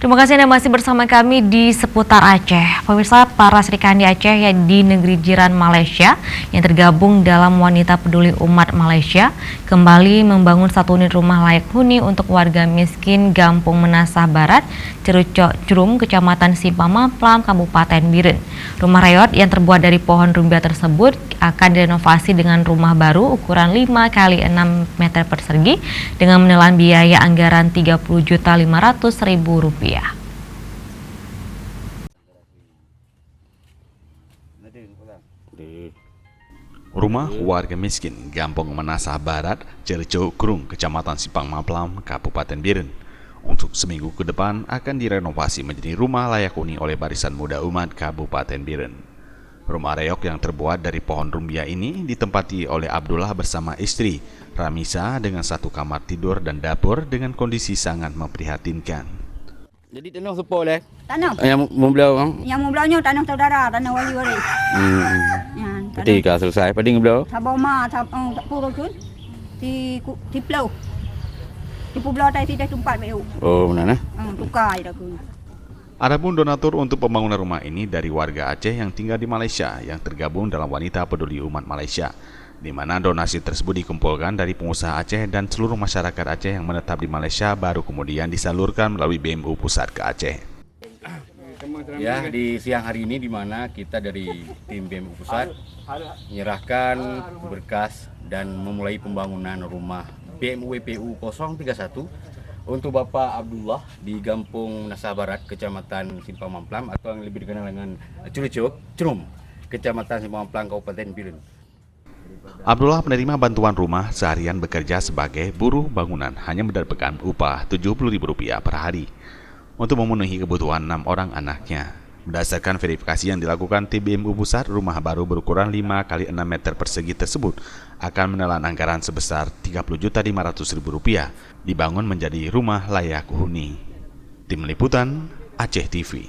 Terima kasih Anda masih bersama kami di seputar Aceh. Pemirsa, para Serikandi Aceh yang di negeri jiran Malaysia yang tergabung dalam Wanita Peduli Umat Malaysia kembali membangun satu unit rumah layak huni untuk warga miskin Gampung Menasah Barat, Cerucok Crum, Kecamatan Simpang Mamplam, Kabupaten Biren. Rumah reot yang terbuat dari pohon rumbia tersebut akan direnovasi dengan rumah baru ukuran 5 x 6 meter persegi dengan menelan biaya anggaran Rp30.500.000. Rumah warga miskin Gampung Menasah Barat, Cerucok Crum, Kecamatan Simpang Mamplam, Kabupaten Biren, untuk seminggu ke depan akan direnovasi menjadi rumah layak huni oleh Barisan Muda Umat Kabupaten Biren. Rumah reok yang terbuat dari pohon rumbia ini ditempati oleh Abdullah bersama istri, Ramisa, dengan satu kamar tidur dan dapur dengan kondisi sangat memprihatinkan. Jadi tanah sepuluh lah. Tanah. Yang membelah orang. Yang memblaunya tanah saudara, tanah wali-wali. Ya, Ketika selesai, pada ngebelah. Sabau ma, tak pura kun. Ti plau. Ti publau tai ti dah tempat meu. Oh, mana? Tukar dah kun. Adapun donatur untuk pembangunan rumah ini dari warga Aceh yang tinggal di Malaysia yang tergabung dalam Wanita Peduli Umat Malaysia, di mana donasi tersebut dikumpulkan dari pengusaha Aceh dan seluruh masyarakat Aceh yang menetap di Malaysia baru kemudian disalurkan melalui BMU Pusat ke Aceh. Ya, di siang hari ini di mana kita dari tim BMU Pusat menyerahkan berkas dan memulai pembangunan rumah BMU WPU 031 untuk Bapak Abdullah di Gampung Menasah Barat, Kecamatan Simpang Mamplam, atau yang lebih dikenal dengan Cerucok Crum, Kecamatan Simpang Mamplam, Kabupaten Biren. Abdullah menerima bantuan rumah seharian bekerja sebagai buruh bangunan hanya mendapatkan upah Rp70.000 per hari untuk memenuhi kebutuhan 6 orang anaknya. Berdasarkan verifikasi yang dilakukan tim BMU Pusat, rumah baru berukuran 5 x 6 meter persegi tersebut akan menelan anggaran sebesar Rp30.500.000 dibangun menjadi rumah layak huni. Tim Liputan Aceh TV.